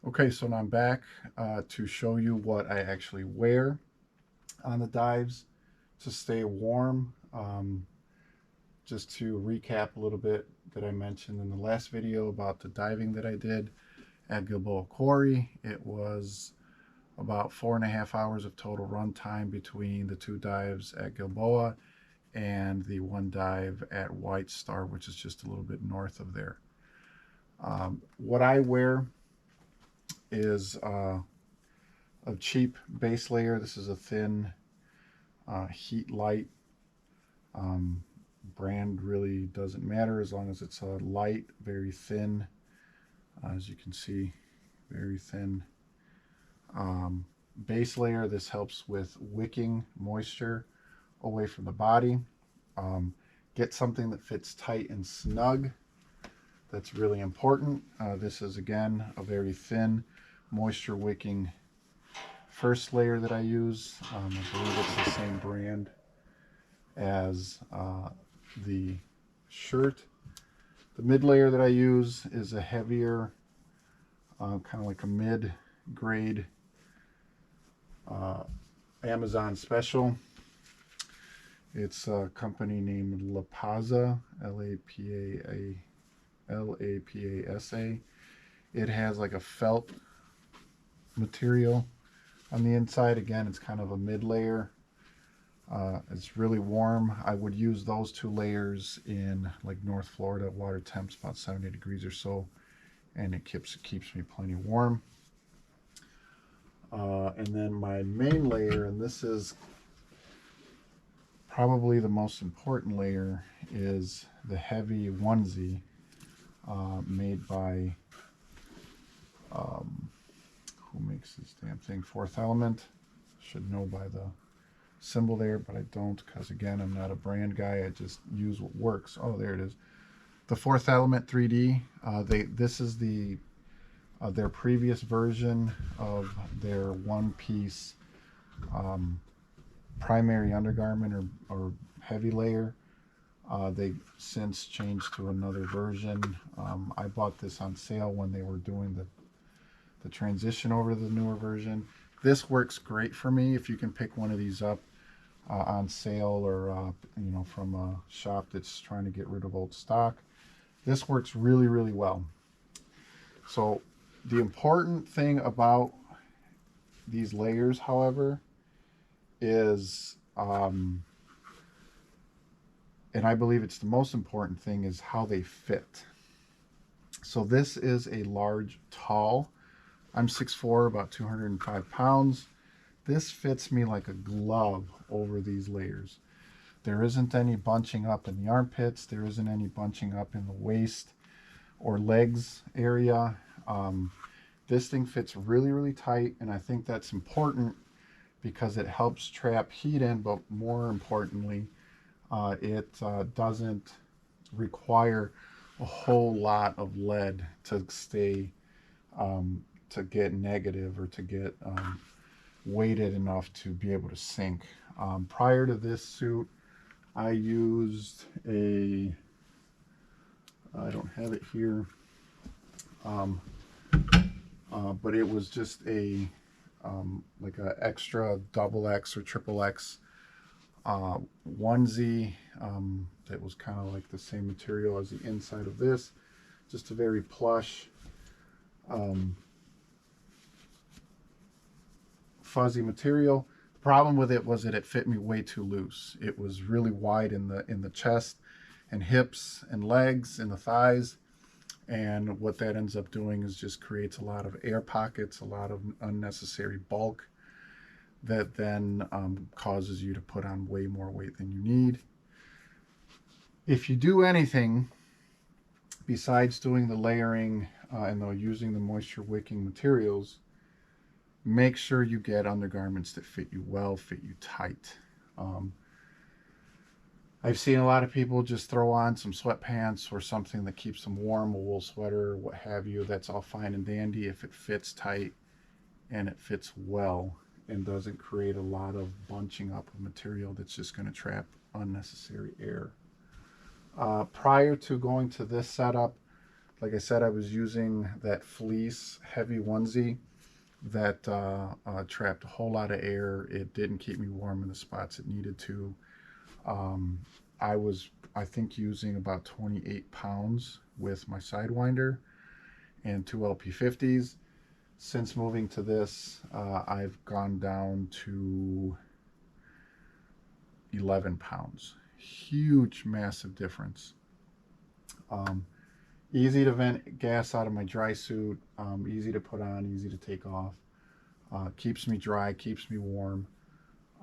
Okay, so now I'm back to show you what I actually wear on the dives to stay warm. Just to recap a little bit that I mentioned in the last video about the diving that I did at Gilboa Quarry. It was about 4.5 hours of total run time between the two dives at Gilboa and the one dive at White Star, which is just a little bit north of there. What I wear is a cheap base layer. This is a thin heat light. Um, Brand really doesn't matter as long as it's a light, very thin, as you can see, very thin um, base layer. This helps with wicking moisture away from the body. Get something that fits tight and snug. That's really important. This is again a very thin moisture wicking first layer that I use. I believe it's the same brand as the shirt. The mid layer that I use is a heavier, kind of like a mid grade Amazon special. It's a company named Lapasa, Lapasa. It has like a felt material on the inside. Again, it's kind of a mid layer. It's really warm. I would use those two layers in like North Florida. Water temps about 70 degrees or so, and it keeps me plenty warm. And then my main layer, and this is probably the most important layer, is the heavy onesie made by who makes this damn thing? Fourth Element. Should know by the symbol there, but I don't, because again, I'm not a brand guy. I just use what works. Oh, there it is. The Fourth Element 3D. This is their previous version of their one-piece primary undergarment or heavy layer. They since changed to another version. I bought this on sale when they were doing the transition over to the newer version. This works great for me if you can pick one of these up on sale or from a shop that's trying to get rid of old stock. This works really, really well. So the important thing about these layers, however, is and I believe it's the most important thing, is how they fit. So this is a large, tall. I'm 6'4", about 205 pounds. This fits me like a glove over these layers. There isn't any bunching up in the armpits. There isn't any bunching up in the waist or legs area. This thing fits really, really tight, and I think that's important because it helps trap heat in, but more importantly, it doesn't require a whole lot of lead to stay, to get negative or to get weighted enough to be able to sink. Prior to this suit, I used I don't have it here, but it was just like a extra double X or triple X onesie that was kind of like the same material as the inside of this, just a very plush, fuzzy material. The problem with it was that it fit me way too loose. It was really wide in the chest and hips and legs and the thighs, and what that ends up doing is just creates a lot of air pockets, a lot of unnecessary bulk that then causes you to put on way more weight than you need. If you do anything besides doing the layering and using the moisture wicking materials, make sure you get undergarments that fit you well, fit you tight. I've seen a lot of people just throw on some sweatpants or something that keeps them warm, a wool sweater, what have you. That's all fine and dandy if it fits tight and it fits well and doesn't create a lot of bunching up of material that's just going to trap unnecessary air. Prior to going to this setup, Like I said, I was using that fleece heavy onesie that trapped a whole lot of air. It didn't keep me warm in the spots it needed to. Um, I was, I think, using about 28 pounds with my Sidewinder and two LP50s. Since moving to this, I've gone down to 11 pounds. Huge, massive difference. Um, Easy to vent gas out of my dry suit, easy to put on, easy to take off. Keeps me dry, keeps me warm.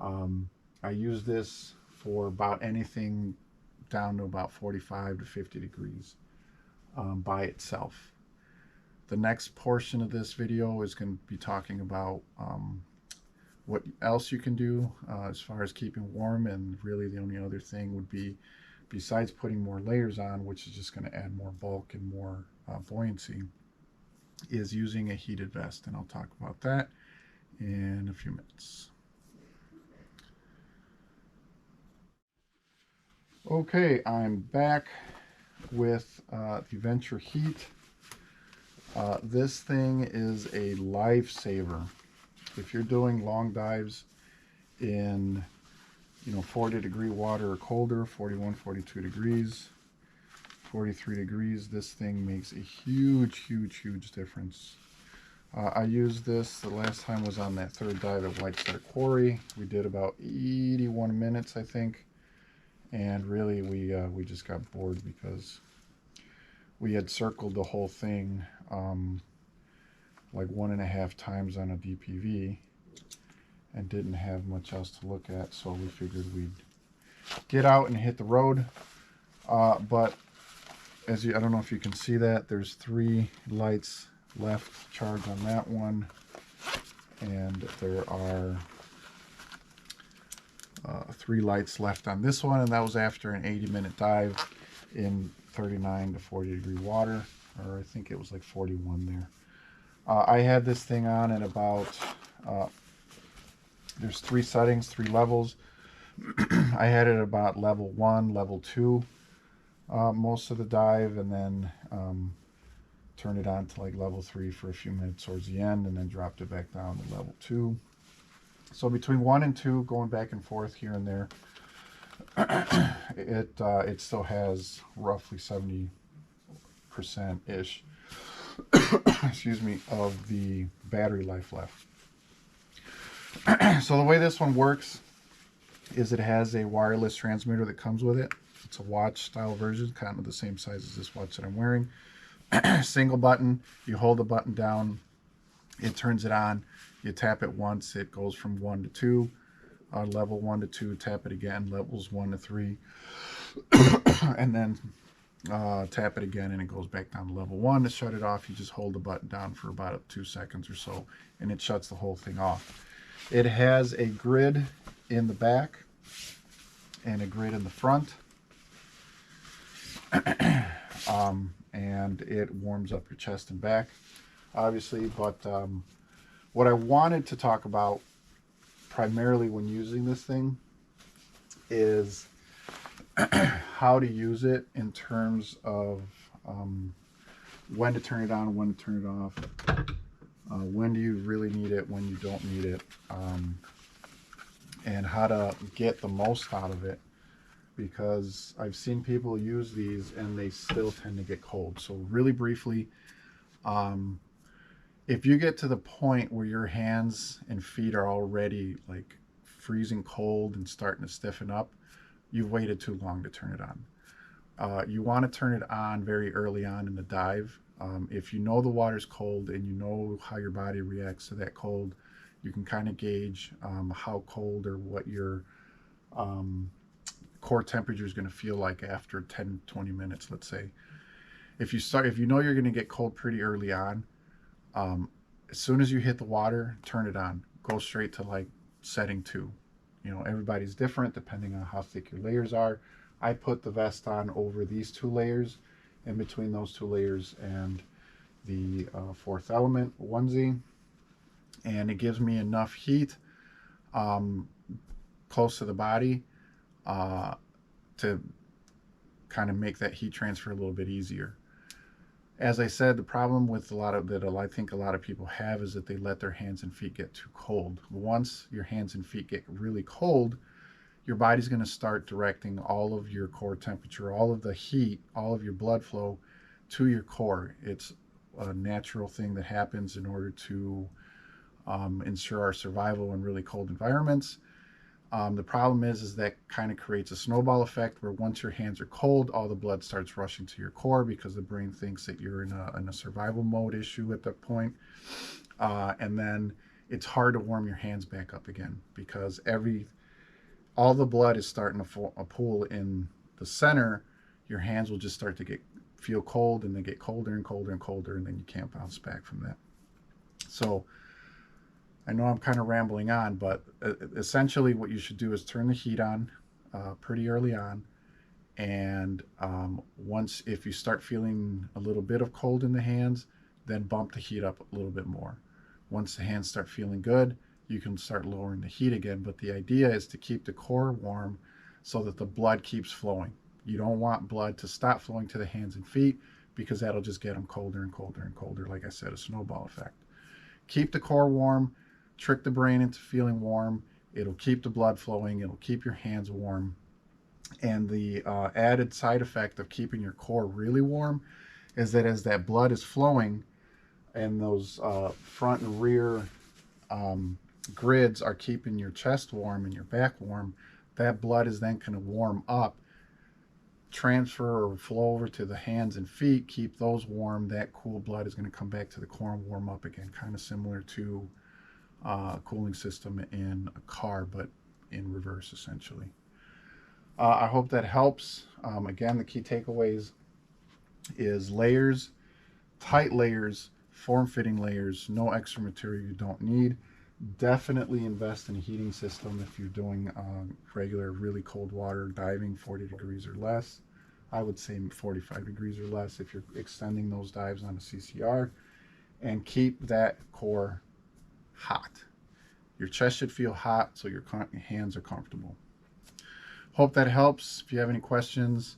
I use this for about anything down to about 45 to 50 degrees by itself. The next portion of this video is going to be talking about what else you can do as far as keeping warm, and really the only other thing would be, besides putting more layers on, which is just going to add more bulk and more buoyancy, is using a heated vest, and I'll talk about that in a few minutes. Okay, I'm back with the Venture Heat. This thing is a lifesaver. If you're doing long dives in 40-degree water or colder, 41, 42 degrees, 43 degrees, this thing makes a huge, huge, huge difference. I used this, the last time was on that third dive at White Star Quarry. We did about 81 minutes, I think. And really, we just got bored because we had circled the whole thing like 1.5 times on a DPV and didn't have much else to look at, so we figured we'd get out and hit the road. But I don't know if you can see that, there's 3 lights left charge on that one, and there are 3 lights left on this one, and that was after an 80-minute dive in 39 to 40 degree water, or I think it was like 41 there. I had this thing on at about there's 3 settings, 3 levels. I had it about level 1, level 2 most of the dive, and then turned it on to like level 3 for a few minutes towards the end, and then dropped it back down to level 2. So between 1 and 2, going back and forth here and there, it still has roughly 70%-ish excuse me, of the battery life left. So the way this one works is it has a wireless transmitter that comes with it. It's a watch style version, kind of the same size as this watch that I'm wearing. Single button, you hold the button down, it turns it on, you tap it once, it goes from 1 to 2, level 1 to 2, tap it again, levels 1 to 3, and then tap it again and it goes back down to level 1. To shut it off, you just hold the button down for about 2 seconds or so, and it shuts the whole thing off. It has a grid in the back and a grid in the front. And it warms up your chest and back, obviously. But what I wanted to talk about primarily when using this thing is how to use it in terms of when to turn it on, when to turn it off, when do you really need it, when you don't need it, and how to get the most out of it. Because I've seen people use these and they still tend to get cold. So really briefly, if you get to the point where your hands and feet are already like freezing cold and starting to stiffen up, you've waited too long to turn it on. You want to turn it on very early on in the dive. If you know the water's cold and you know how your body reacts to that cold, you can kind of gauge how cold or what your core temperature is going to feel like after 10-20 minutes, let's say. If you know you're going to get cold pretty early on, as soon as you hit the water, turn it on. Go straight to like setting 2. You know, everybody's different depending on how thick your layers are. I put the vest on over these 2 layers, in between those 2 layers and the Fourth Element onesie, and it gives me enough heat close to the body to kind of make that heat transfer a little bit easier. As I said, the problem with I think a lot of people have is that they let their hands and feet get too cold. Once your hands and feet get really cold, your body's going to start directing all of your core temperature, all of the heat, all of your blood flow to your core. It's a natural thing that happens in order to ensure our survival in really cold environments. The problem is that kind of creates a snowball effect where once your hands are cold, all the blood starts rushing to your core because the brain thinks that you're in a survival mode issue at that point. And then it's hard to warm your hands back up again because all the blood is starting to pool in the center. Your hands will just start to feel cold, and they get colder and colder and colder, and then you can't bounce back from that. So I know I'm kind of rambling on, but essentially what you should do is turn the heat on pretty early on. And once, if you start feeling a little bit of cold in the hands, then bump the heat up a little bit more. Once the hands start feeling good, you can start lowering the heat again. But the idea is to keep the core warm so that the blood keeps flowing. You don't want blood to stop flowing to the hands and feet because that'll just get them colder and colder and colder. Like I said, a snowball effect. Keep the core warm, trick the brain into feeling warm. It'll keep the blood flowing. It'll keep your hands warm. And the added side effect of keeping your core really warm is that as that blood is flowing and those front and rear grids are keeping your chest warm and your back warm, that blood is then going to warm up, transfer or flow over to the hands and feet, keep those warm. That cool blood is going to come back to the core and warm up again, kind of similar to a cooling system in a car, but in reverse, essentially. I hope that helps. Again, the key takeaways is layers, tight layers, form-fitting layers, no extra material you don't need. Definitely invest in a heating system if you're doing regular, really cold water diving, 40 degrees or less. I would say 45 degrees or less if you're extending those dives on a CCR. And keep that core hot. Your chest should feel hot so your hands are comfortable. Hope that helps. If you have any questions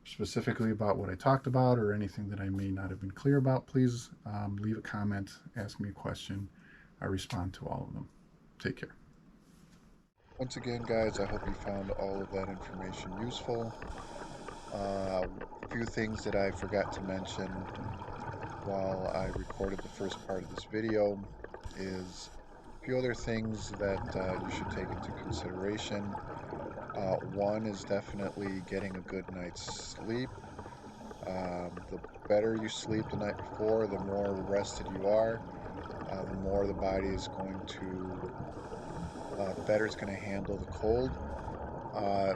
specifically about what I talked about or anything that I may not have been clear about, please leave a comment, ask me a question. I respond to all of them. Take care. Once again, guys, I hope you found all of that information useful. A few things that I forgot to mention while I recorded the first part of this video is a few other things that you should take into consideration. One is definitely getting a good night's sleep. The better you sleep the night before, the more rested you are, the more the body is going to, better it's going to handle the cold. Uh,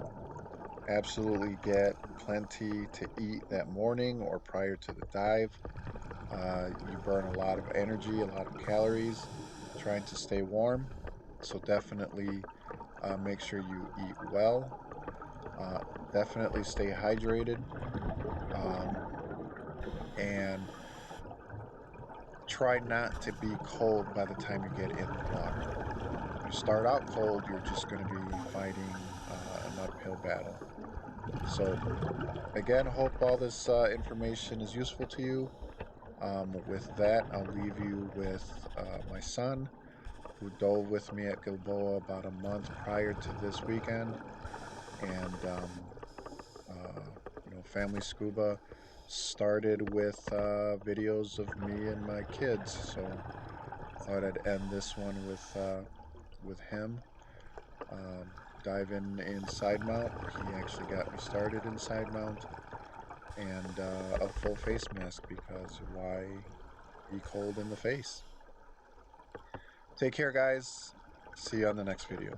Absolutely get plenty to eat that morning or prior to the dive. You burn a lot of energy, a lot of calories trying to stay warm. So definitely make sure you eat well. Uh, Definitely stay hydrated. Um, and try not to be cold by the time you get in the water. If you start out cold, you're just going to be fighting an uphill battle. So again, hope all this information is useful to you. With that, I'll leave you with my son, who dove with me at Gilboa about a month prior to this weekend, and Family Scuba started with videos of me and my kids. So I thought I'd end this one with him. Um, Diving in side mount. He actually got me started in side mount, and a full face mask because why be cold in the face? Take care, guys. See you on the next video.